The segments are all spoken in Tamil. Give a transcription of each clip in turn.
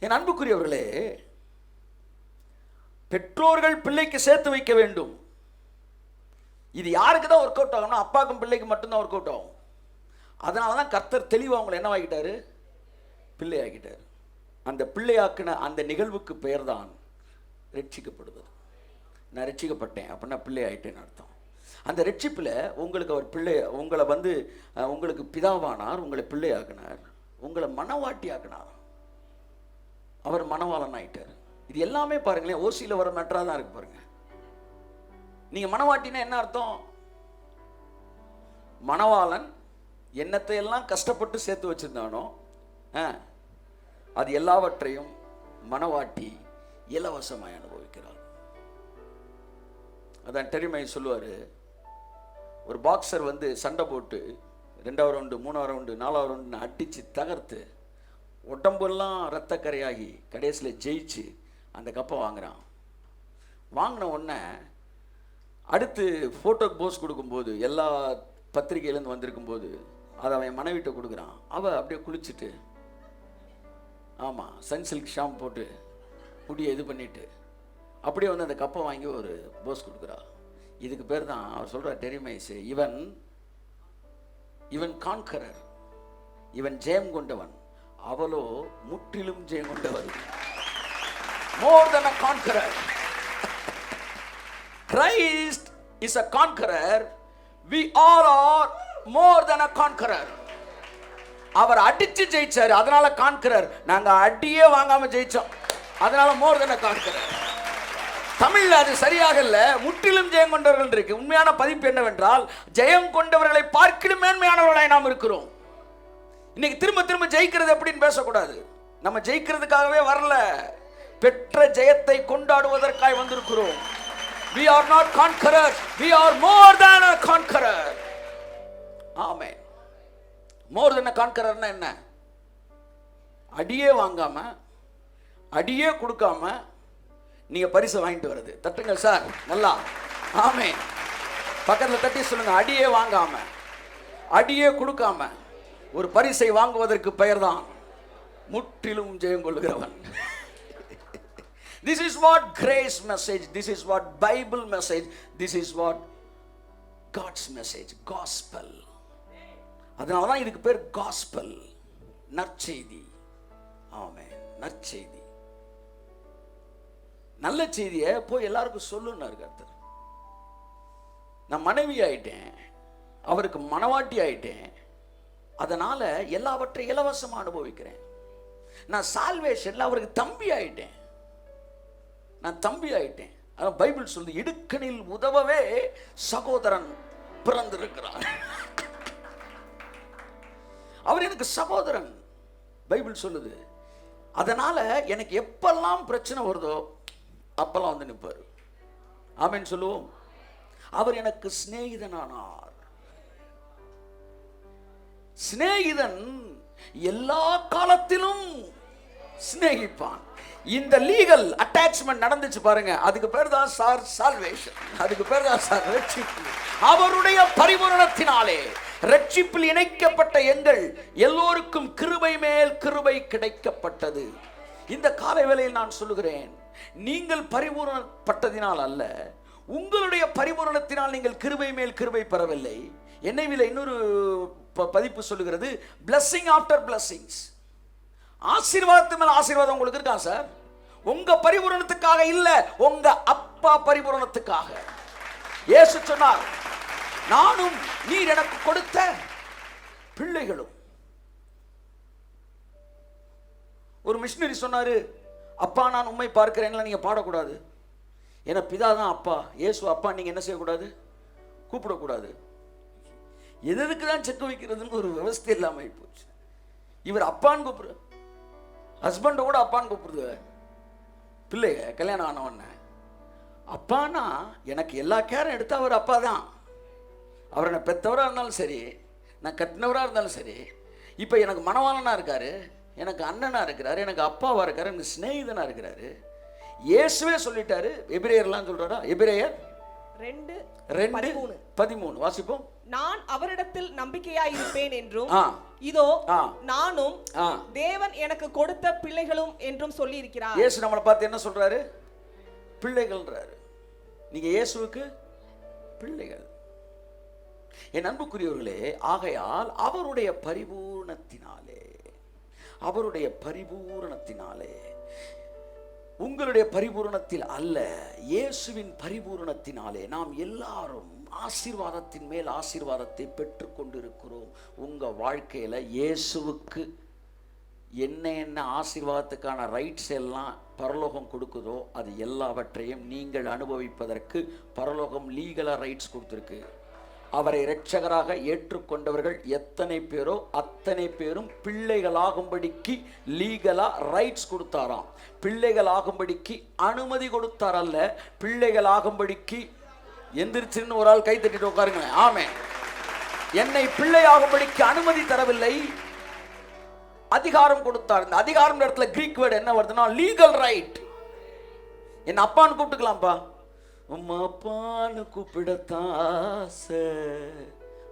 என் அன்புக்குரியவர்களே, பெற்றோர்கள் பிள்ளைக்கு சேர்த்து வைக்க வேண்டும். இது யாருக்கு தான் ஒர்க் அவுட் ஆகும்னா அப்பாவுக்கும் பிள்ளைக்கு மட்டும்தான் ஒர்க் அவுட் ஆகும். அதனால தான் கர்த்தர் தெளிவாக அவங்களை என்ன ஆகிட்டாரு? பிள்ளை ஆகிட்டார். அந்த பிள்ளையாக்கின அந்த நிகழ்வுக்கு பெயர் தான் ரட்சிக்கப்படுவது. நான் ரட்சிக்கப்பட்டேன் அப்படின்னா பிள்ளை ஆகிட்டேன்னு அர்த்தம். அந்த ரட்சிப்பில் உங்களுக்கு அவர் பிள்ளை, உங்களை உங்களுக்கு பிதாவானார், உங்களை பிள்ளை ஆக்கினார், உங்களை மனவாட்டி ஆக்கினார், அவர் மனவாளன் ஆகிட்டார். இது எல்லாமே பாருங்களேன் ஓசியில் வர மேட்டராக தான் இருக்கு பாருங்க. நீங்கள் மனவாட்டினா என்ன அர்த்தம்? மனவாளன் என்னத்தை எல்லாம் கஷ்டப்பட்டு சேர்த்து வச்சிருந்தானோ அது எல்லாவற்றையும் மனவாட்டி இலவசமாய் அனுபவிக்கிறார். அதான் தெரியுமா சொல்லுவார், ஒரு பாக்ஸர் சண்டை போட்டு 2வது ரவுண்டு 3வது ரவுண்டு 4வது ரவுண்டு அடித்து தகர்த்து உடம்பெல்லாம் ரத்தக்கரையாகி கடைசியில் ஜெயிச்சு அந்த கப்பை வாங்குறான். வாங்கின உடனே அடுத்து ஃபோட்டோக்கு போஸ் கொடுக்கும்போது எல்லா பத்திரிகையிலேருந்து வந்திருக்கும்போது அதை அவன் மனைவிட்ட கொடுக்குறான். அவள் அப்படியே குளிச்சுட்டு ஆமாம் சன்சில்க் ஷாம்பு போட்டு முடியை இது பண்ணிவிட்டு அப்படியே அந்த கப்பை வாங்கி ஒரு போஸ் கொடுக்குறா. இதுக்கு பேர் தான் அவர் சொல்கிறார் டெரிமைஸு, இவன் கான்கரர், இவன் ஜெயம் கொண்டவன், அவளோ முற்றிலும் ஜெயம் கொண்டவர். More than a conqueror. Christ is a conqueror. We all are more than a conqueror. அவர் அடிச்சு ஜெயிச்சாரு, அதனால கான்கரர். நாங்க அடியே வாங்காம ஜெயிச்சோம், அதனால மோர் தென் a conqueror. தமிழ்ல அது சரியாக இல்ல, முற்றிலும் ஜெயம் கொண்டவர்கள் இருக்கு. உண்மையான பதிப்பு என்னவென்றால் ஜெயம் கொண்டவர்களை பார்க்கிலும் மேன்மையானவர்களாய் நாம் இருக்கிறோம். இன்னைக்கு திரும்ப திரும்ப ஜெயிக்கிறது எப்படின்னு பேசக்கூடாது. நம்ம ஜெயிக்கிறதுக்காகவே வரல, பெற்ற ஜெயத்தை கொண்டாடுவதற்காக வந்திருக்கிறோம். We are not conquerors, we are more than a conqueror. Amen. More than a conqueror னா என்ன? அடியே வாங்காம அடியே கொடுக்காம நீங்க பரிசு வாங்கிட்டு வருது. தட்டுங்க சார் நல்லா. ஆமென். பக்கத்துல தட்டி சொல்லுங்க, அடியே வாங்காம அடியே கொடுக்காம ஒரு பரிசை வாங்குவதற்கு பெயர்தான் முற்றிலும் ஜெயம் கொள்கிறவன். This is what grace message, this is what Bible message, this is what God's message, gospel. அதனால தான் இதுக்கு பேர் gospel, நற்செய்தி. ஆமென். நற்செய்தி, நல்ல செய்தியை போய் எல்லாருக்கும் சொல்லுன்னாரு கர்த்தர். நான் மனைவி ஆயிட்டேன், அவருக்கு மனவாட்டி ஆயிட்டேன், அதனால எல்லாவற்றையும் இலவசமா அனுபவிக்கிறேன். நான் சால்வேஷன்ல அவருக்கு தம்பி ஆயிட்டேன், நான் தம்பி ஆயிட்டேன். பைபிள் சொல்லு, இடுக்கணில் உதவவே சகோதரன் பிறந்திருக்கிறார். அவர் எனக்கு சகோதரன், பைபிள் சொல்லுது. அதனால எனக்கு எப்பெல்லாம் பிரச்சனை வருதோ அப்பெல்லாம் நிற்பார். ஆமென் சொல்லுவோம். அவர் எனக்கு சிநேகிதனானார். சிநேகிதன் எல்லா காலத்திலும் சிநேகிப்பான். இந்த லீகல் அட்டாச்மெண்ட் நடந்துச்சு பாருங்க, அதுக்கு பேர் தான் சார் சால்வேஷன், அதுக்கு பேர் தான் சார் ரட்சிப்பு. அவருடைய பரிபூரணத்தினாலே ரட்சிப்பில் இணைக்கப்பட்ட எங்கள் எல்லோருக்கும் கிருபை மேல் கிருபை கிடைக்கப்பட்டது. இந்த காலை வேளையில் நான் சொல்லுகிறேன், நீங்கள் பரிபூரணப்பட்டதினால் அல்ல, உங்களுடைய பரிபூரணத்தினால் நீங்கள் கிருபை மேல் கிருபை பெறவில்லை. என்னைவில இன்னொரு பதிப்பு சொல்லுகிறது, blessing after blessings. ஆசீர்வாதத்து மேல ஆசீர்வாதம் உங்களுக்கு இருக்கா சார்? உங்க பரிபூரணத்துக்காக இல்ல, உங்க அப்பா பரிபூரணத்துக்காக. இயேசு சொன்னார், நானும் நீர் எனக்கு கொடுத்த பிள்ளைகளும். ஒரு மிஷனரி சொன்னாரு, அப்பா நான் உம்மை பார்க்கிறேன்ல நீங்க பாடக்கூடாது, ஏன்னா பிதா தான் அப்பா. இயேசு அப்பா நீங்க என்ன செய்யக்கூடாது? கூப்பிடக்கூடாது. எதுக்கு தான் செக் வைக்கிறதுன்னு ஒரு விவஸ்தை இல்லாம போச்சு. இவர் அப்பான்னு கூப்பிடுற, ஹஸ்பண்டை கூட அப்பான்னு கூப்பிடுது. பிள்ளைய கல்யாணம் ஆனவன அப்பானா எனக்கு எல்லா கேரும் எடுத்து அவர் அப்பா தான். அவர் என்னை பெற்றவராக இருந்தாலும் சரி, நான் கட்டினவராக இருந்தாலும் சரி, இப்போ எனக்கு மனவாளனாக இருக்காரு, எனக்கு அண்ணனாக இருக்கிறாரு, எனக்கு அப்பாவாக இருக்காரு, எனக்கு சிநேகிதனாக இருக்கிறாரு. இயேசுவே சொல்லிட்டாரு. எபிரேயர்லாம் சொல்கிறாரா? எபிரேயர் 2:13 வாசிப்போம். நான் அவரிடத்தில் நம்பிக்கையாய் இருப்பேன் என்றும் இதோ நானும் தேவன் எனக்கு கொடுத்த பிள்ளைகளும் என்றும் சொல்லி இருக்கிறார். இயேசு நம்மளை பார்த்து என்ன சொல்றாரு? பிள்ளைகள்ன்றாரு. நீங்க இயேசுவுக்கு பிள்ளைகள். என் அன்புக்குரியவர்களே, ஆகையால் அவருடைய பரிபூரணத்தினாலே உங்களுடைய பரிபூரணத்தில் அல்ல, இயேசுவின் பரிபூரணத்தினாலே நாம் எல்லாரும் ஆசீர்வாதத்தின் மேல் ஆசீர்வாதத்தை பெற்று கொண்டிருக்கிறோம். உங்க வாழ்க்கையில இயேசுவுக்கு என்ன ஆசீர்வாதத்துக்கான ரைட்ஸ் எல்லாம் பரலோகம் கொடுக்குதோ அது எல்லாவற்றையும் நீங்கள் அனுபவிப்பதற்கு பரலோகம் லீகலா ரைட்ஸ் கொடுத்துருக்கு. அவரை இரட்சகராக ஏற்றுக்கொண்டவர்கள் எத்தனை பேரோ அத்தனை பேரும் பிள்ளைகளாகும்படிக்கு லீகலா ரைட்ஸ் கொடுத்தாராம். பிள்ளைகளாகும்படிக்கு அனுமதி கொடுத்தார் அல்ல, பிள்ளைகளாகும்படிக்கு எந்திரிச்சுன்னு ஒரு ஆள் கை தட்டிட்டு உட்காருங்களேன். ஆமே. என்னை பிள்ளையாகும்படிக்கு அனுமதி தரவில்லை, அதிகாரம் கொடுத்தார். இந்த அதிகாரம் இடத்துல கிரீக் வேர்டு என்ன வருதுன்னா லீகல் ரைட். என்ன அப்பான்னு கூப்பிட்டுக்கலாம்ப்பா, உம்மா அப்பான்னு கூப்பிடத்தான்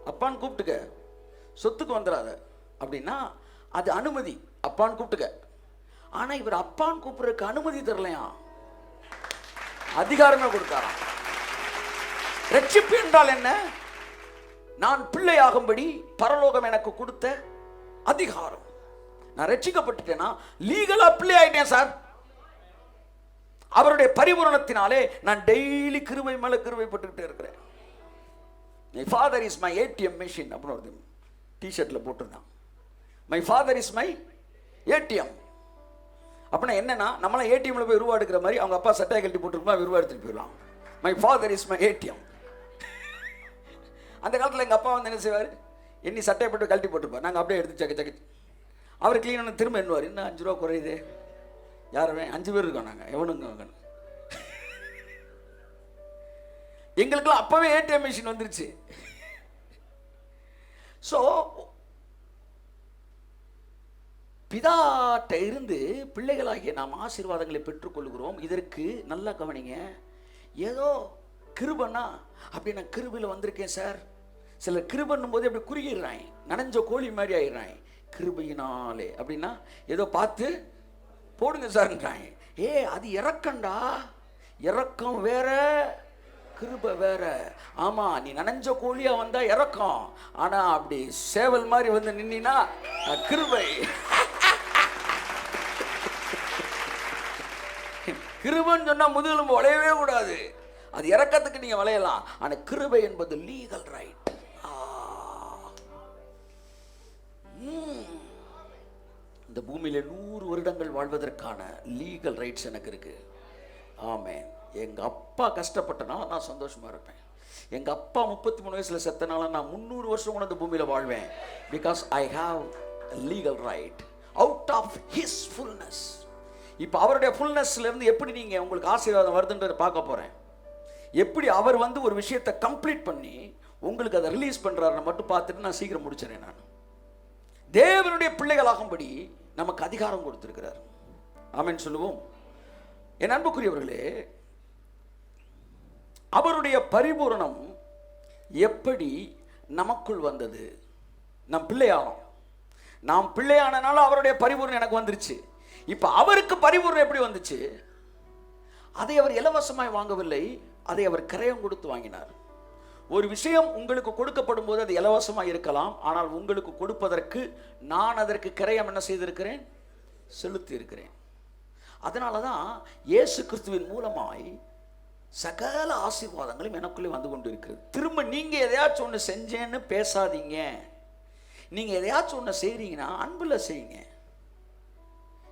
அப்பான்னு கூப்பிட்டுக்க, சொத்துக்கு வந்துடாத அப்படின்னா அது அனுமதி, அப்பான்னு கூப்பிட்டுக்க. ஆனா இவர் அப்பான்னு கூப்பிடுறதுக்கு அனுமதி தரலையா, அதிகாரமே கொடுத்தாராம். ரட்சிப்பு என்றால் என்ன? நான் பிள்ளையாகும்படி பரலோகம் எனக்கு கொடுத்த அதிகாரம். நான் ரட்சிக்கப்பட்டுட்டேன்னா லீகலா பிள்ளை ஆயிட்டேன் சார். அவருடைய பரிபூரணத்தினாலே நான் டெய்லி கிருபை மேல கிருபை பட்டுக்கிட்டே இருக்கிறேன். My father is my ATM machine அப்படின்னு ஒரு டிஷர்ட்ல போட்டிருந்தான். My father is my ATM அப்படின்னா என்னன்னா, நம்மளாம் ஏடிஎம்ல போய் ரூபா எடுக்கிற மாதிரி அவங்க அப்பா சட்டையை கழட்டி போட்டுருக்கோம், ரூபா எடுத்துட்டு போயிடலாம். My father is my ATM. அந்த காலத்தில் எங்கள் அப்பா வந்து என்ன செய்வார், எண்ணி சட்டையை போட்டு கழட்டி போட்டுருப்பார், நாங்கள் அப்படியே எடுத்து சக்க அவர் க்ளீன் பண்ண திரும்ப எண்ணுவார், இன்னும் 5 ரூபா குறையுது. யாருமே 5 பேர் இருக்கோம் நாங்கள், எவனுங்க. எங்களுக்குலாம் அப்பவே ஏடிஎம் மிஷின் வந்துருச்சு. ஸோ பிதாட்ட இருந்து பிள்ளைகளாகிய நாம் ஆசீர்வாதங்களை பெற்றுக்கொள்கிறோம். இதற்கு நல்லா கவனிங்க. ஏதோ கிருபன்னா அப்படி நான் கிருபையில் வந்திருக்கேன் சார். சிலர் கிருபன்னும் போது அப்படி குறுகிடுறாங்க, நனைஞ்ச கோழி மாதிரி ஆயிடுறாங்க. கிருபையினாலே அப்படின்னா ஏதோ பார்த்து போடுங்க சார்ன்றாங்க. அது இறக்கண்டா, இறக்கம் வேற, கிருபை வேற. ஆமா, நீ நனைஞ்ச கோழியா வந்தா இறக்கம், ஆனா அப்படி சேவல் மாதிரி வந்து நின்னா கிருபை. கிருபைன்னு சொன்னா முதுகெலும்பு வளையவே கூடாது, அது இறக்கத்துக்கு நீங்க வளையலாம். ஆனா கிருபை என்பது லீகல் ரைட். இந்த பூமியில 100 வருடங்கள் வாழ்வதற்கான லீகல் ரைட்ஸ் எனக்கு இருக்கு. ஆமென். எங்க அப்பா கஷ்டப்பட்டனால நான் சந்தோஷமா இருப்பேன். எங்க அப்பா 33 வயசுல செத்தனால நான் 300 வருஷம் கூட இந்த பூமியில வாழ்வேன். Because I have legal right out of his fullness. இப்போ அவருடைய ஃபுல்னஸ்ல இருந்து எப்படி நீங்க உங்களுக்கு ஆசீர்வாதம் வருதுன்றதை பார்க்க போறேன். எப்படி அவர் வந்து ஒரு விஷயத்தை கம்ப்ளீட் பண்ணி உங்களுக்கு அதை ரிலீஸ் பண்றாருன்னு மட்டும் பார்த்துட்டு நான் சீக்கிரம் முடிச்சிடறேன். நான் தேவனுடைய பிள்ளைகளாகும்படி நமக்கு அதிகாரம் கொடுத்திருக்கிறார். ஆமென் சொல்லுவோம். என் அன்புக்குரியவர்களே, அவருடைய பரிபூரணம் எப்படி நமக்குள் வந்தது? நம் பிள்ளையானோம். நாம் பிள்ளையானனால அவருடைய பரிபூரணம் எனக்கு வந்துருச்சு. இப்ப அவருக்கு பரிபூரணம் எப்படி வந்துச்சு? அதை அவர் இலவசமாய் வாங்கவில்லை, அதை அவர் கிரயம் கொடுத்து வாங்கினார். ஒரு விஷயம் உங்களுக்கு கொடுக்கப்படும் போது அது இலவசமாக இருக்கலாம், ஆனால் உங்களுக்கு கொடுப்பதற்கு நான் அதற்கு கிரயம் என்ன செய்திருக்கிறேன்? செலுத்தி இருக்கிறேன். அதனால தான் இயேசு கிறிஸ்துவின் மூலமாய் சகல ஆசீர்வாதங்களும் எனக்குள்ளே வந்து கொண்டு இருக்கிறது. திரும்ப நீங்க எதையாச்சும் ஒன்று செஞ்சேன்னு பேசாதீங்க. நீங்க எதையாச்சும் ஒன்று செய்றீங்கன்னா அன்புல செய்யுங்க.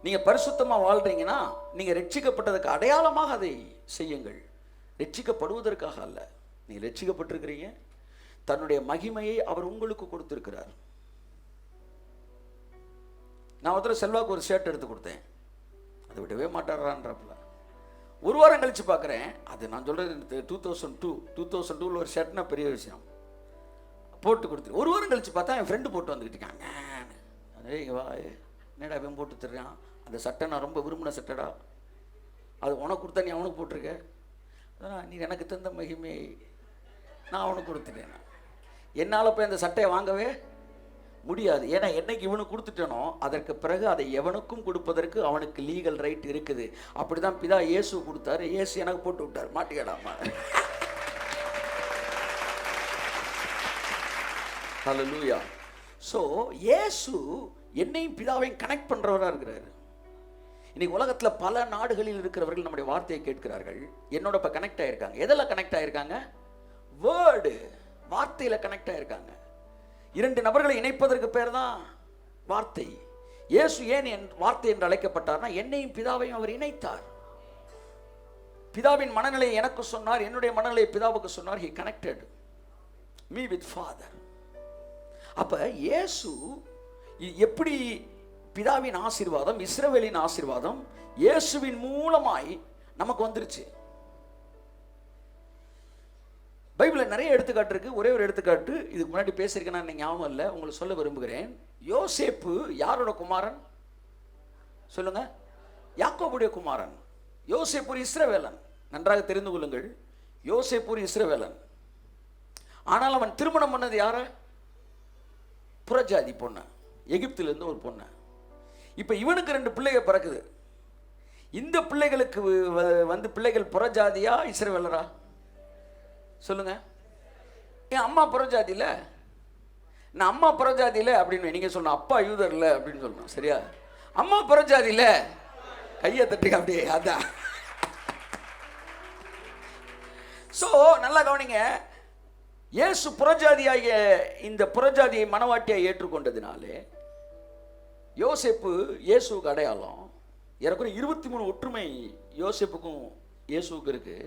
நீங்க பரிசுத்தமா வாழ்றீங்கன்னா நீங்க ரட்சிக்கப்பட்டதுக்கு அடையாளமாக அதை செய்யுங்கள், ரட்சிக்கப்படுவதற்காக அல்ல. நீங்க ரட்சிக்கப்பட்டிருக்கிறீங்க, தன்னுடைய மகிமையை அவர் உங்களுக்கு கொடுத்திருக்கிறார். நான் ஒரு செல்வாக்கு ஒரு ஷர்ட் எடுத்து கொடுத்தேன், அதை விடவே மாட்டாரான்றப்பல. ஒரு வாரம் கழிச்சு பார்க்குறேன், அது நான் சொல்றது 2002 ஒரு ஷர்ட்னா பெரிய விஷயம், போட்டு கொடுத்து ஒரு வாரம் கழிச்சு பார்த்தா என் ஃப்ரெண்டு போட்டு வந்துக்கிட்டு இருக்காங்க. இங்கே வா, என்னடா அவன் போட்டு தர்றான், அந்த சட்டை நான் ரொம்ப விரும்பின சட்டைடா, அது உனக்கு கொடுத்தா நீ அவனுக்கு போட்டிருக்க. நீ எனக்கு தந்த மகிமை நான் அவனுக்கு கொடுத்துட்டேன். என்னால் போய் அந்த சட்டையை வாங்கவே முடியாது. ஏன்னா என்னைக்கு இவனுக்கு கொடுத்துட்டனோ அதற்கு பிறகு அதை எவனுக்கும் கொடுப்பதற்கு அவனுக்கு லீகல் ரைட் இருக்குது. அப்படிதான் பிதா இயேசு கொடுத்தாரு, இயேசு எனக்கு போட்டு விட்டார். மாட்டிக்கலாமா? ஹல்லேலூயா. ஸோ இயேசு என்னையும் பிதாவையும் கனெக்ட் பண்ணுறவராக இருக்கிறாரு. இன்னைக்கு உலகத்தில் பல நாடுகளில் இருக்கிறவர்கள் நம்முடைய வார்த்தையை கேட்கிறார்கள். என்னோட இப்போ கனெக்ட் ஆகிருக்காங்க. எதில் கனெக்ட் ஆகிருக்காங்க? வேர்டு, வார்த்தையில் கனெக்ட் ஆகிருக்காங்க. 2 நபர்களை இணைப்பதற்கு பேர் தான் வார்த்தை. இயேசு ஏன் வார்த்தை என்று அழைக்கப்பட்டார்னா என்னையும் பிதாவையும் அவர் இணைத்தார். பிதாவின் மனநிலையை எனக்கு சொன்னார், என்னுடைய மனநிலையை பிதாவுக்கு சொன்னார். He connected me with Father. அப்ப இயேசு எப்படி பிதாவின் ஆசீர்வாதம், இஸ்ரவேலின் ஆசீர்வாதம் இயேசுவின் மூலமாய் நமக்கு வந்துருச்சு. பைபிளில் நிறைய எடுத்துக்காட்டு இருக்கு. ஒரே ஒரு எடுத்துக்காட்டு இதுக்கு முன்னாடி பேசியிருக்கேன், நான் ஞாபகம் இல்லை, உங்களுக்கு சொல்ல விரும்புகிறேன். யோசேப்பு யாரோட குமாரன் சொல்லுங்க? யாக்கோபுடைய குமாரன். யோசேப்பு ஒரு இஸ்ரவேலன், நன்றாக தெரிந்து கொள்ளுங்கள். யோசேப்பு ஒரு இஸ்ரவேலன். ஆனால் அவன் திருமணம் பண்ணது யார? புறஜாதி பொண்ணு, எகிப்திலிருந்து ஒரு பொண்ணு. இப்போ இவனுக்கு 2 பிள்ளைகள் பிறக்குது. இந்த பிள்ளைகளுக்கு வந்து பிள்ளைகள் புறஜாதியா இஸ்ரவேலரா சொல்லுங்க? என் அம்மா புறஜாதியில், நான் அம்மா புறஜாதியில் அப்படின்னு நீங்கள் சொல்லணும். அப்பா யூதர்ல அப்படின்னு சொல்லணும். சரியா? அம்மா புறஜாதியில் கையை தட்டுங்க அப்படியே. அதான். ஸோ நல்லா கவனிங்க. இயேசு புறஜாதியாகிய இந்த புறஜாதியை மனவாட்டியை ஏற்றுக்கொண்டதினாலே யோசேப்பு இயேசுவுக்கு அடையாளம். ஏறக்குறைய 23 ஒற்றுமை யோசேப்புக்கும் இயேசுவுக்கு இருக்கு.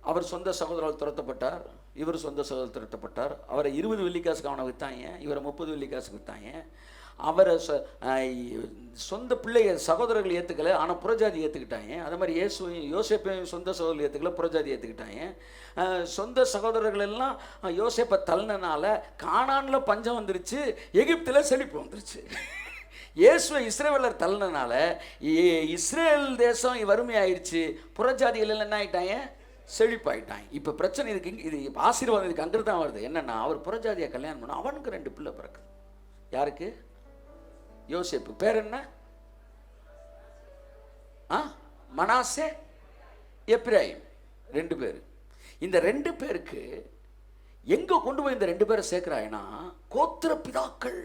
அவர் சொந்த சகோதரர்கள் துரத்தப்பட்டார், இவர் சொந்த சகோதரர் துரத்தப்பட்டார். அவரை 20 வெள்ளிக்காசுக்கு அவனை விற்றாங்க, இவரை 30 வெள்ளிக்காசுக்கு விற்றாங்க. அவரை சொந்த பிள்ளைய சகோதரர்கள் ஏற்றுக்கல, ஆனால் புறஜாதி ஏற்றுக்கிட்டாங்க. அதே மாதிரி யோசேப்பையும் சொந்த சகோதரர்கள் ஏற்றுக்கல, புறஜாதி ஏற்றுக்கிட்டாங்க. சொந்த சகோதரர்கள் எல்லாம் யோசேப்பை தள்ளினால கானானில் பஞ்சம் வந்துருச்சு, எகிப்தில் செழிப்பு வந்துருச்சு. இயேசுவை இஸ்ரவேலர் தள்ளினால இஸ்ரேல் தேசம் வறுமையாயிருச்சு, புறஜாதிகள் எல்லாம் என்ன ஆயிட்டாங்க? செழிப்பாயிட்டாங்க. இப்போ பிரச்சனை இதுக்கு, இது ஆசீர்வாதம் இதுக்கு அங்கே தான் வருது. என்னன்னா, அவர் புறஜாதியை கல்யாணம் பண்ண அவனுக்கு 2 பிள்ளை பிறக்குது. யாருக்கு? யோசேப்பு. பேர் என்ன? மனாசே, எப்பிராயிம். 2 பேர். இந்த 2 பேருக்கு எங்க கொண்டு போய் இந்த 2 பேரை சேர்க்கிறாங்கன்னா, கோத்திர பிதாக்கள்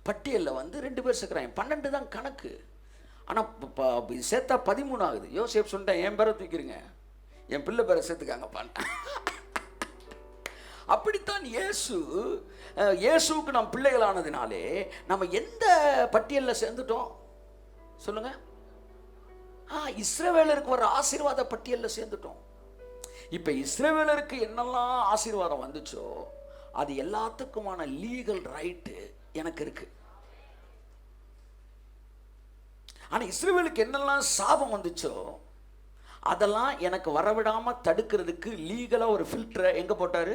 பட்டியலில் வந்து 2 பேர் சேர்க்கிறாங்க. 12 தான் கணக்கு. ஆனால் சேர்த்தா 13 ஆகுது. யோசேப் சொன்னேன், என் பேரை தூக்கிடுங்க, என் பிள்ளை பேரை சேர்த்துக்காங்க பண்ண. அப்படித்தான் இயேசுவுக்கு நாம் பிள்ளைகளானதினாலே நம்ம எந்த பட்டியலில் சேர்ந்துட்டோம் சொல்லுங்க? இஸ்ரவேலருக்கு வர ஆசீர்வாத பட்டியலில் சேர்ந்துட்டோம். இப்போ இஸ்ரவேலருக்கு என்னெல்லாம் ஆசீர்வாதம் வந்துச்சோ அது எல்லாத்துக்குமான லீகல் ரைட்டு எனக்கு இருக்கு. ஆனால் இஸ்ரவேலுக்கு என்னெல்லாம் சாபம் வந்துச்சோ அதெல்லாம் எனக்கு வரவிடாம தடுக்கிறதுக்கு லீகலாக ஒரு ஃபில்டரை எங்கே போட்டார்?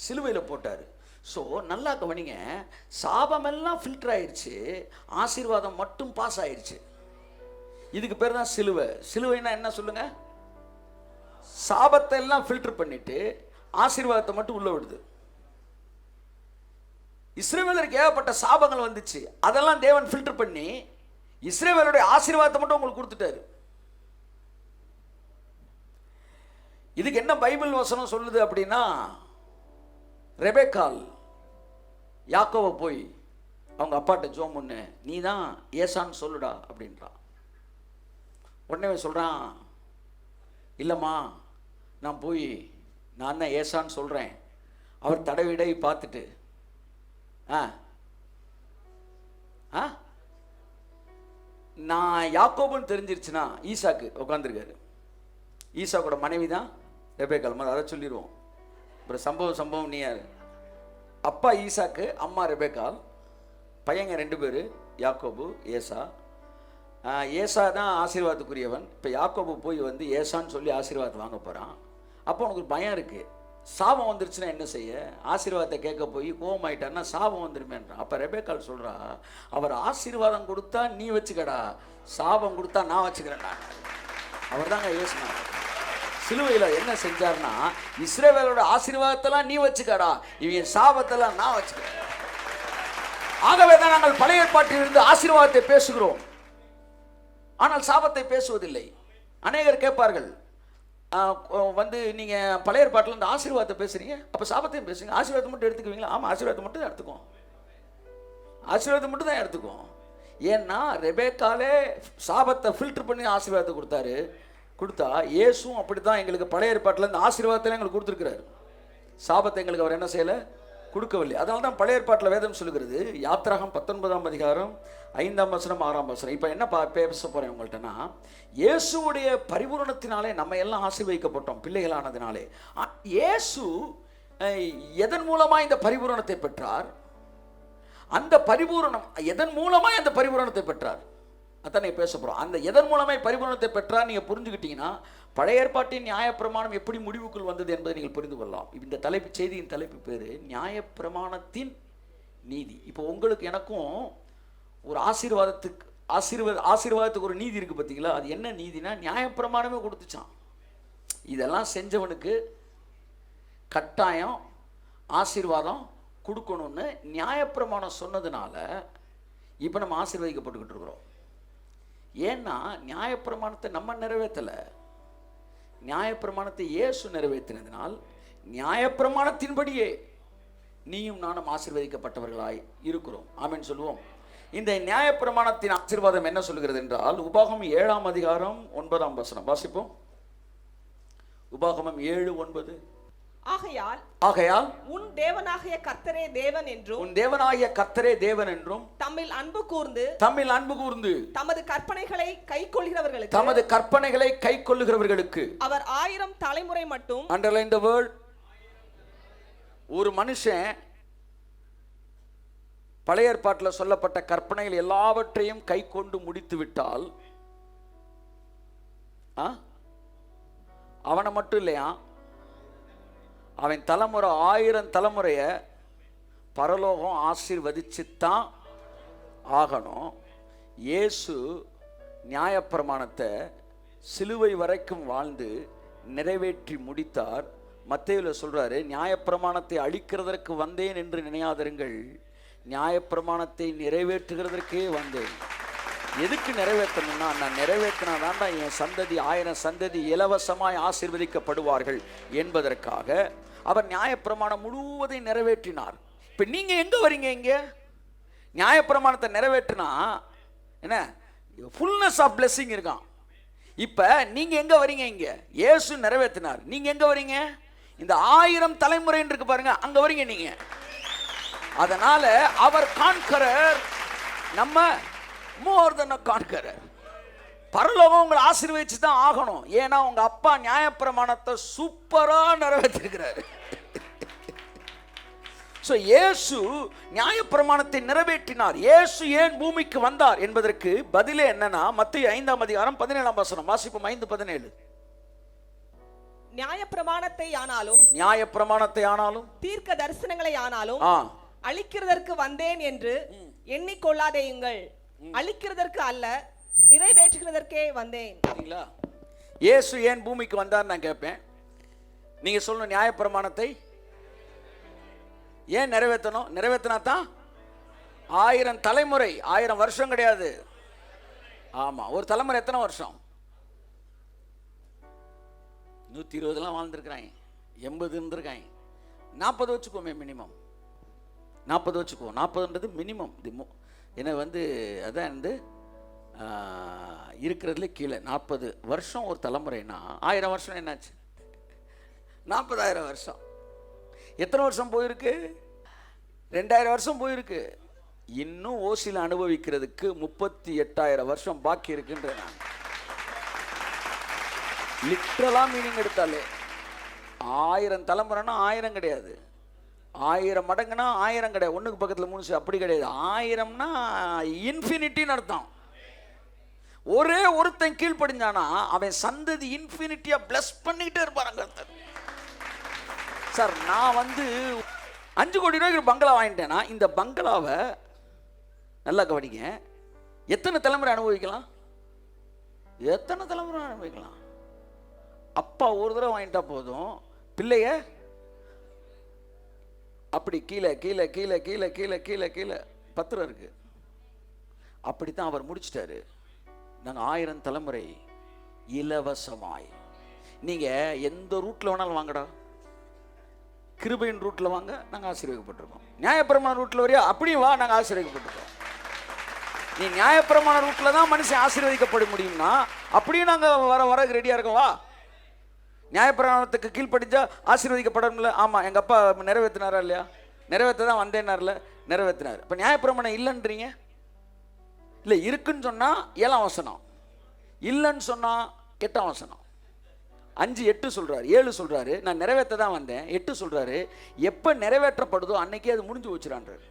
சிலுவையில் போட்டார். ஸோ நல்லா கவனிங்க, சாபமெல்லாம் ஃபில்டர் ஆயிடுச்சு, ஆசீர்வாதம் மட்டும் பாஸ் ஆயிடுச்சு. இதுக்கு பேர் தான் சிலுவை. சிலுவைனா என்ன சொல்லுங்க? சாபத்தை எல்லாம் ஃபில்டர் பண்ணிட்டு ஆசீர்வாதத்தை மட்டும் உள்ள விடுது. இஸ்ரவேலருக்கு ஏகப்பட்ட சாபங்கள் வந்துச்சு, அதெல்லாம் தேவன் ஃபில்டர் பண்ணி இஸ்ரவேலுடைய ஆசீர்வாதத்தை மட்டும் உங்களுக்கு கொடுத்துட்டாரு. இதுக்கு என்ன பைபிள் வசனம் சொல்லுது அப்படின்னா, ரெபேக்காள் யாக்கோவை போய் அவங்க அப்பாட்ட ஜோம் பண்ணு, நீ தான் ஏசான்னு சொல்லுடா அப்படின்றான். உடனே சொல்கிறான், இல்லைம்மா நான் போய் நான் தான் ஏசான்னு சொல்கிறேன். அவர் தடவிடை பார்த்துட்டு நான் யாக்கோபுன்னு தெரிஞ்சிருச்சுன்னா, ஈசாக்கு உட்காந்துருக்காரு, ஈசாக்கோட மனைவி தான் ரெபேக்காள். அதை சொல்லிடுவோம். அப்புறம் சம்பவம் நீ யார்? அப்பா ஈசாக்கு, அம்மா ரெபேக்காள், பையங்க 2 பேர், யாக்கோபு, ஏசா. ஏசா தான் ஆசீர்வாதத்துக்குரியவன். இப்போ யாக்கோபு போய் வந்து ஏசான்னு சொல்லி ஆசீர்வாதம் வாங்க போகிறான். அப்போ உனக்கு பயம் இருக்குது, சாபம் வந்துருச்சுன்னா என்ன செய்ய? ஆசீர்வாதத்தை கேட்க போய் கோபம் ஆயிட்டான்னா சாபம் வந்துருமேன்றான். அப்போ ரெபேக்காள் சொல்கிறா, அவர் ஆசீர்வாதம் கொடுத்தா நீ வச்சுக்கடா, சாபம் கொடுத்தா நான் வச்சுக்கிறேன். நான் அவர் தாங்க ஏசுனா. சிலுவையில என்ன செஞ்சார்னா, இஸ்ரவேலோட ஆசீர்வாதத்தெல்லாம் நீ வச்சுக்கடா, இவன் சாபத்தெல்லாம் நான் வச்சுக்கிறேன். ஆகவே தான் நாங்கள் பழைய ஏற்பாட்டிலிருந்து ஆசீர்வாதத்தை பேசுகிறோம், ஆனால் சாபத்தை பேசுவதில்லை. அநேகர் கேட்பார்கள், வந்து நீங்க பழைய ஏற்பாட்டில் இருந்து ஆசீர்வாதத்தை பேசுறீங்க, அப்ப சாபத்தையும் பேசுங்க, ஆசீர்வாதத்தை மட்டும் எடுத்துக்குவீங்களா? ஆமா, ஆசீர்வாதத்தை மட்டும் தான் எடுத்துக்குவோம், ஆசீர்வாதத்தை மட்டும் தான் எடுத்துக்குவோம். ஏன்னா ரெபேக்காலே சாபத்தை ஃபில்டர் பண்ணி ஆசீர்வாதத்தை கொடுத்தா, இயேசுவும் அப்படித்தான் எங்களுக்கு பழைய ஏற்பாட்டில் இருந்து ஆசீர்வாதத்தை எங்களுக்கு கொடுத்துருக்கிறாரு. சாபத்தை எங்களுக்கு அவர் என்ன செய்யலை, கொடுக்கவில்லை. அதனால தான் பழைய ஏற்பாட்டில் வேதம் சொல்லுகிறது, யாத்திராகம் 19ஆம் அதிகாரம் 5ஆம் வசனம் 6ஆம் வசனம். இப்போ என்ன பேச போகிறேன் உங்கள்கிட்டனா, இயேசுடைய பரிபூரணத்தினாலே நம்ம எல்லாம் ஆசீர்வதிக்கப்பட்டோம் பிள்ளைகளானதினாலே. இயேசு எதன் மூலமாக இந்த பரிபூரணத்தை பெற்றார்? அந்த பரிபூரணம் எதன் மூலமாக அந்த பரிபூரணத்தை பெற்றார்? அதான் பேச போகிறோம். அந்த எதன் மூலமாக பரிபூரணத்தை பெற்றார் நீங்கள் புரிஞ்சுக்கிட்டீங்கன்னா, பழைய ஏற்பாட்டின் நியாயப்பிரமாணம் எப்படி முடிவுக்குள் வந்தது என்பதை நீங்கள் புரிந்து கொள்ளலாம். இந்த தலைப்பு, செய்தியின் தலைப்பு பேர் நியாயப்பிரமாணத்தின் நீதி. இப்போ உங்களுக்கு எனக்கும் ஒரு ஆசீர்வாதத்துக்கு ஒரு நீதி இருக்குது பார்த்தீங்களா? அது என்ன நீதினா, நியாயப்பிரமாணமே கொடுத்துச்சான். இதெல்லாம் செஞ்சவனுக்கு கட்டாயம் ஆசீர்வாதம் கொடுக்கணும்னு நியாயப்பிரமாணம் சொன்னதுனால இப்போ நம்ம ஆசீர்வதிக்கப்பட்டுக்கிட்டு இருக்கிறோம். ஏன்னா நியாயப்பிரமாணத்தை நம்ம நிறைவேற்றலை, நியாயப்பிரமாணத்தை இயேசு நிறைவேற்றினதினால் நியாயப்பிரமாணத்தின்படியே நீயும் நானும் ஆசீர்வதிக்கப்பட்டவர்களாய் இருக்கிறோம். ஆமென் சொல்லுவோம். இந்த நியாயப்பிரமாணத்தின் ஆசீர்வாதம் என்ன சொல்கிறது என்றால், உபாகமம் 7ஆம் அதிகாரம் 9ஆம் வசனம் வாசிப்போம். உபாகமம் 7:9. ஆகையால் உன் தேவனாகிய கர்த்தரே தேவன் என்றும் தம்மில் அன்பு கூர்ந்து தமது கற்பனைகளை கைக்கொள்ளுகிறவர்களுக்கு அவர் 1000 தலைமுறை மட்டும். அண்டர்லைன் தி வேர்ட். ஒரு மனுஷன் பழைய ஏற்பாட்டில் சொல்லப்பட்ட கற்பனைகள் எல்லாவற்றையும் கை கொண்டு முடித்து விட்டால், அவனை மட்டும் இல்லையா, அவன் தலைமுறை 1000 தலைமுறைய பரலோகம் ஆசீர்வதிச்சுத்தான் ஆகணும். இயேசு நியாயப்பிரமாணத்தை சிலுவை வரைக்கும் வாழ்ந்து நிறைவேற்றி முடித்தார். மத்தேயுல சொல்றாரு, நியாயப்பிரமாணத்தை அழிக்கிறதற்கு வந்தேன் என்று நினையாதிருங்கள், நியாயப்பிரமாணத்தை நிறைவேற்றுகிறதற்கே வந்தேன். எதுக்கு நிறைவேற்றணும்னா, நான் நிறைவேற்றினாதான்டா என் சந்ததி 1000 சந்ததி இலவசமாய் ஆசீர்வதிக்கப்படுவார்கள் என்பதற்காக அவர் நியாயப்பிரமாணம் முழுவதையும் நிறைவேற்றினார். இப்போ நீங்கள் எங்கே வரீங்க? இங்கே நியாயப்பிரமாணத்தை நிறைவேற்றினா என்ன, ஃபுல்னஸ் ஆஃப் பிளெஸிங் இருக்கான். இப்போ நீங்கள் எங்கே வரீங்க? இங்கே இயேசு நிறைவேற்றினார். நீங்கள் எங்கே வரீங்க? இந்த 1000 தலைமுறைன்னு இருக்கு பாருங்க, அங்கே வரீங்க நீங்கள். அதனால அவர் கான்கரர், நம்ம மோர் தென் a conqueror. பரலோகம் உங்களை ஆசீர்வதிச்சு தான் ஆகணும். ஏன்னா உங்க அப்பா நியாயப்பிரமாணத்தை சூப்பரா நிறைவேற்றிருக்கிறாரு. ஸோ இயேசு நியாயப்பிரமாணத்தை நிறைவேற்றினார். இயேசு ஏன் பூமிக்கு வந்தார் என்பதற்கு பதிலே என்னன்னா, மத்தேயு 5ஆம் அதிகாரம் 17ஆம் வசனம் வாசிப்போம். 5:17. நியாயப்பிரமாணத்தை ஆனாலும் தீர்க்க தரிசனங்களை ஆனாலும் அழிக்கிறதற்கு வந்தேன் என்று எண்ணிக்கொள்ளாதேயுங்கள், அழிக்கிறதற்கு அல்ல நிறைவேற்றுகிறதற்கே வந்தேன். இயேசு ஏன் பூமிக்கு வந்தார் நான் கேட்பேன். நீங்க சொல்லணும், நியாயப்பிரமாணத்தை ஏன் நிறைவேற்றணும்? நிறைவேற்றினா தான் 1000 தலைமுறை, 1000 வருஷம் கிடையாது. ஆமா, ஒரு தலைமுறை எத்தனை வருஷம்? 120 வாழ்ந்துருக்கிறாங்க, 80 இருந்திருக்காங்க, 40 வச்சுக்கோமே மினிமம். 40 வச்சுக்குவோம். 40ன்றது மினிமம். ஏன்னா அதான் இருக்கிறதுல கீழே 40 வருஷம் ஒரு தலைமுறைனா 1000 வருஷம் என்னாச்சு? 40,000 வருஷம். எத்தனை வருஷம் போயிருக்கு? 2000 வருஷம் போயிருக்கு. இன்னும் ஓசியில் அனுபவிக்கிறதுக்கு 38,000 வருஷம் பாக்கி இருக்குன்ற நான் லிட்டரலா மீனிங் எடுத்தாலே 1000 தலைமுறைனா 1000 கிடையாது, 1000 மடங்குனா 1000 கிடையாது, ஒன்றுக்கு பக்கத்தில் 3 அப்படி கிடையாது. 1000னா இன்ஃபினிட்டின்னு அர்த்தம். ஒரே ஒருத்தன் கீழ்ப்படிஞ்சானா அவன் சந்ததி இன்ஃபினிட்டியா பிளஸ் பண்ணிக்கிட்டே இருப்பாங்க. சார், நான் 5 கோடி ரூபாய்க்கு பங்களா வாங்கிட்டேன்னா இந்த பங்களாவை நல்லா கவனிங்க, எத்தனை தலைமுறை அனுபவிக்கலாம்? எத்தனை தலைமுறை அனுபவிக்கலாம்? அப்பா ஒரு தடவை வாங்கிட்டா போதும், பிள்ளைய அப்படி கீழே கீழே கீழே கீழே கீழே கீழே கீழே பத்திரம் இருக்கு. அப்படித்தான் அவர் முடிச்சிட்டாரு. நாங்கள் 1000 தலைமுறை இலவசமாய். நீங்க எந்த ரூட்ல வேணாலும் வாங்கடா, கிருபையின் ரூட்ல வாங்க, நாங்கள் ஆசீர்வதிக்கப்பட்டிருக்கோம். நியாயப்பிரமாண ரூட்ல வரையா, அப்படியும் வா, நாங்கள் ஆசீர்வதிக்கப்பட்டிருக்கோம். நீ நியாயப்பிரமாண ரூட்ல தான் மனுஷன் ஆசீர்வதிக்கப்பட முடியும்னா அப்படியும் நாங்கள் வர ரெடியா இருக்கோம். வா, நியாயப்பிரமாணத்துக்கு கீழ்ப்படிஞ்சா ஆசீர்வதிக்கப்படணும்ல. ஆமா, எங்க அப்பா நிறைவேற்றினாரா இல்லையா? நிறைவேற்ற தான் வந்தேனார்ல, நிறைவேற்றினார். இப்போ நியாயப்பிரமாணம் இல்லைன்றீங்க. இல்லை, இருக்குன்னு சொன்னா 7ஆம் வசனம், இல்லைன்னு சொன்னா 8ஆம் வசனம். 5:8 சொல்றாரு, 7 சொல்றாரு நான் நிறைவேற்ற தான் வந்தேன். 8 சொல்றாரு எப்போ நிறைவேற்றப்படுதோ அன்னைக்கே அது முடிஞ்சு வச்சுறான்றாரு.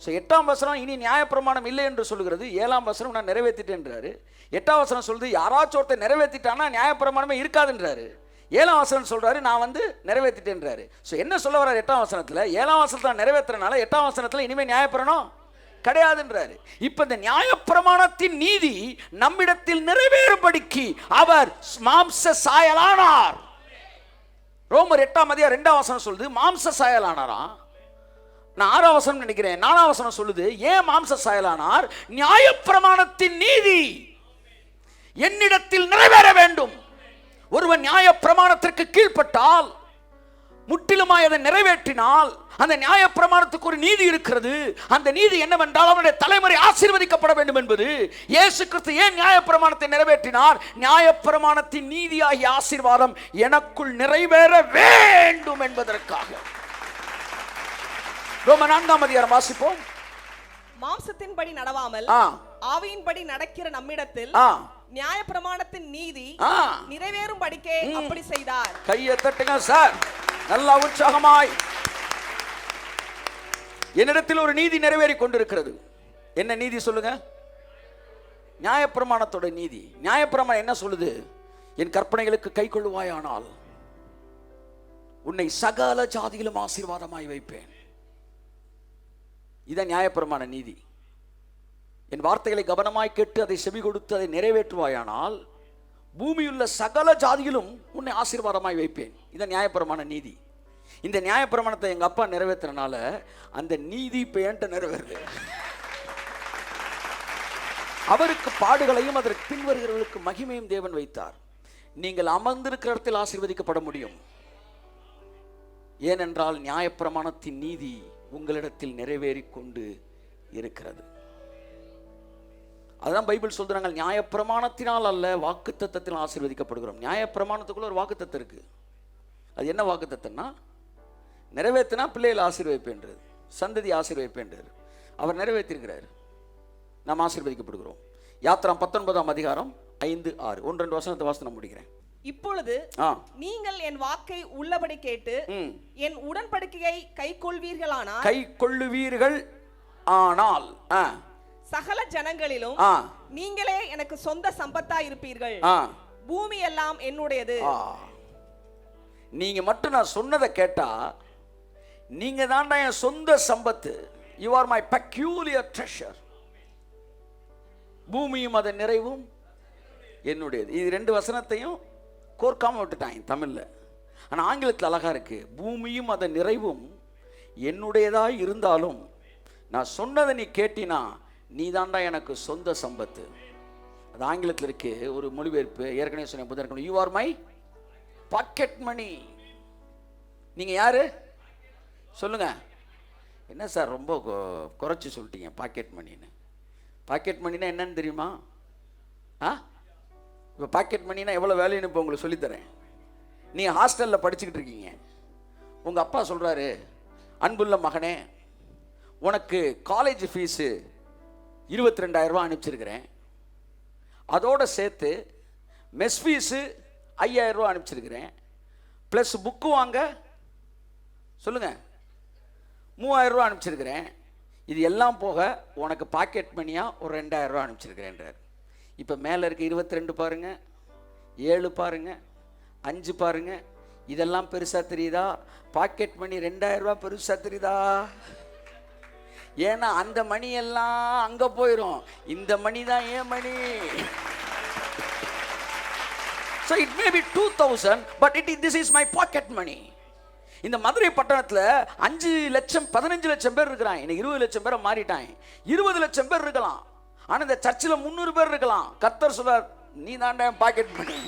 ஸோ 8ஆம் வசனம் இனி நியாயப்பிரமாணம் இல்லை என்று சொல்லுகிறது. 7ஆம் வசனம் நான் நிறைவேற்றிட்டேன்றாரு. 8ஆம் வசனம் சொல்லுது யாராச்சும் ஒருத்தர் நிறைவேற்றிட்டானா நியாயப்பிரமாணமே இருக்காதுன்றாரு. 7ஆம் வசனம் சொல்றாரு நான் வந்து நிறைவேற்றிட்டேன்றாரு. ஸோ என்ன சொல்ல வர்றாரு 8ஆம் வசனத்தில்? 7ஆம் வசனத்தில் நிறைவேற்றுறனால 8ஆம் வசனத்தில் இனிமேல் நியாயப்பிரமாணம் கிடையாதுன்றாரு. இப்ப இந்த நியாயப்பிரமாணத்தின் நீதி நம்மிடத்தில் நிறைவேறும்படிக்கு அவர் மாம்ச சாயலானார். ரோமர் 8ஆம் அதிகாரம் 2ஆம் வசனம் சொல்லுது மாம்ச சாயலானாராம். நான் 6ஆம் வசனம் நினைக்கிறேன், 4ஆம் வசனம் சொல்லுது ஏன் மாம்ச சாயலானார்? நியாயப்பிரமாணத்தின் நீதி என்னிடத்தில் நிறைவேற வேண்டும். ஒருவன் நியாயப்பிரமாணத்திற்கு கீழ்ப்பட்டால், முற்றிலுமாய் அதை நிறைவேற்றினால், அந்த நியாயப்பிரமாணத்துக்கு ஒரு நீதி இருக்கிறது. அந்த நீதி என்னவென்றால் அவனுடைய தலைமுறை ஆசீர்வதிக்கப்பட வேண்டும் என்பது. இயேசு கிறிஸ்து ஏன் நியாயப்பிரமாணத்தை நிறைவேற்றினார்? நியாயப்பிரமாணத்தின் நீதியாகிய ஆசீர்வாதம் எனக்குள் நிறைவேற வேண்டும் என்பதற்காக. ரோமர் 4ஆம் அதிகாரம் வாசிப்போம். மாம்சத்தின்படி நடவாமல் ஆவியின்படி நடக்கிற நம்மிடத்தில் நியாயப்பிரமாணத்தின் நீதி நிறைவேறும்படிக்கே அப்படி செய்தார். கையை தட்டுங்க சார், நல்லா உற்சாகமாய். என்னிடத்தில் ஒரு நீதி நிறைவேறி கொண்டிருக்கிறது. என்ன நீதி சொல்லுங்க? நியாயப்பிரமாணத்தோட நீதி. நியாயப்பிரமாணம் என்ன சொல்லுது? என் கற்பனைகளுக்கு கை கொள்ளுவாயானால் உன்னை சகல ஜாதியிலும் ஆசீர்வாதமாய் வைப்பேன். இதான் நியாயப்பிரமாண நீதி. என் வார்த்தைகளை கவனமாய் கேட்டு அதை செவி கொடுத்து அதை நிறைவேற்றுவாயானால் பூமியுள்ள சகல ஜாதியிலும் உன்னை ஆசீர்வாதமாய் வைப்பேன். இதான் நியாயப்பிரமாண நீதி. இந்த நியாயப்பிரமாணத்தை எங்க அப்பா நிறைவேற்றினால அந்த நீதி இப்ப என்கிட்ட நிறைவேறுது. அவருக்கு பாடுகளையும் அதற்கு பின்வருகிறவர்களுக்கு மகிமையும் தேவன் வைத்தார். நீங்கள் அமர்ந்திருக்கிற இடத்தில் ஆசீர்வதிக்கப்பட முடியும். ஏனென்றால் நியாயப்பிரமாணத்தின் நீதி உங்களிடத்தில் நிறைவேறி கொண்டு இருக்கிறது. அதான் பைபிள் சொல்றது, நாங்கள் நியாயப்பிரமாணத்தினால் அல்ல வாக்குத்தத்தத்தினால் ஆசீர்வதிக்கப்படுகிறோம். நியாயப்பிரமாணத்துக்குள்ள ஒரு வாக்குத்தத்தம் இருக்கு. அது என்ன வாக்குத்தத்தம்னா, நிறைவேற்றினா பிள்ளைகளை ஆசீர்வதிப்பேன்றது, சந்ததி ஆசீர்வதிப்பேன்றது. அவர் நிறைவேற்றிருக்கிறார், நாம் ஆசீர்வதிக்கப்படுகிறோம். யாத்திராம் 19ஆம் அதிகாரம் 5, 6 1-2 வசனத்தை வாசித்து நான் முடிக்கிறேன். இப்பொழுது நீங்கள் என் வாக்கை உள்ளபடி கேட்டு என் உடன்படிக்கையை கைக்கொள்வீர்கள் ஆனால் சகல ஜனங்களிலும் நீங்களே எனக்கு சொந்த சம்பத்தா இருப்பீர்கள். பூமி எல்லாம் என்னுடையது. நீங்க மட்டும் நான் சொன்னதை கேட்டா நீங்க தான்டா என் சொந்த சம்பத்து. You are my peculiar treasure. பூமியும் அதன் நிறைவும் என்னுடையது. இது 2 வசனத்தையும் கோர்க்காம விட்டுட்டாங்க தமிழ்ல. ஆனா ஆங்கிலத்தில் அழகா இருக்கு. பூமியும் அதன் நிறைவும் என்னுடையதா இருந்தாலும் நான் சொன்னதை நீ கேட்டினா நீ தாண்டா எனக்கு சொந்த சம்பத்து. அது ஆங்கிலத்தில் இருக்கு. ஒரு மொழிபெயர்ப்பு ஏற்கனவே சொன்ன புதன், you are my pocket money. நீங்க யாரு சொல்லுங்க? என்ன சார் ரொம்ப குறைச்சி சொல்லிட்டீங்க பாக்கெட் மணின்னு. பாக்கெட் மணினா என்னன்னு தெரியுமா? இப்போ பாக்கெட் மணினா எவ்வளோ வேலைன்னு இப்போ உங்களுக்கு சொல்லித்தரேன். நீங்கள் ஹாஸ்டலில் படிச்சுக்கிட்டு இருக்கீங்க. உங்கள் அப்பா சொல்கிறாரு, அன்புள்ள மகனே, உனக்கு காலேஜ் ஃபீஸு 22,000 ரூபா அனுப்பிச்சிருக்கிறேன், அதோடு சேர்த்து மெஸ் ஃபீஸு 5,000 ரூபா அனுப்பிச்சிருக்கிறேன், ப்ளஸ் புக்கு வாங்க சொல்லுங்கள் 3,000 ரூபா அனுப்பிச்சிருக்கிறேன், இது எல்லாம் போக உனக்கு பாக்கெட் மணியாக ஒரு 2,000 ரூபா அனுப்பிச்சிருக்கிறேன்றார். இப்போ மேலே இருக்க 22 பாருங்க, 7 பாருங்க, 5 பாருங்க, இதெல்லாம் பெருசா தெரியுதா? பாக்கெட் மணி 2,000 ரூபா பெருசா தெரியுதா? ஏன்னா அந்த மணி எல்லாம் அங்க போயிடும், இந்த மணி தான் ஏன் மணி. So it may be 2000, but this is my pocket money. இந்த மதுரை பட்டணத்துல 5 லட்சம் 15 லட்சம் பேர் இருக்கிறான். இன்னைக்கு 20 லட்சம் பேரை மாறிட்டான். 20 லட்சம் பேர் இருக்கலாம். ஆனா இந்த சர்ச்சில் 300 பேர் இருக்கலாம். கர்த்தர் சொல்றார், நீ தாண்டா பாக்கெட் மணி.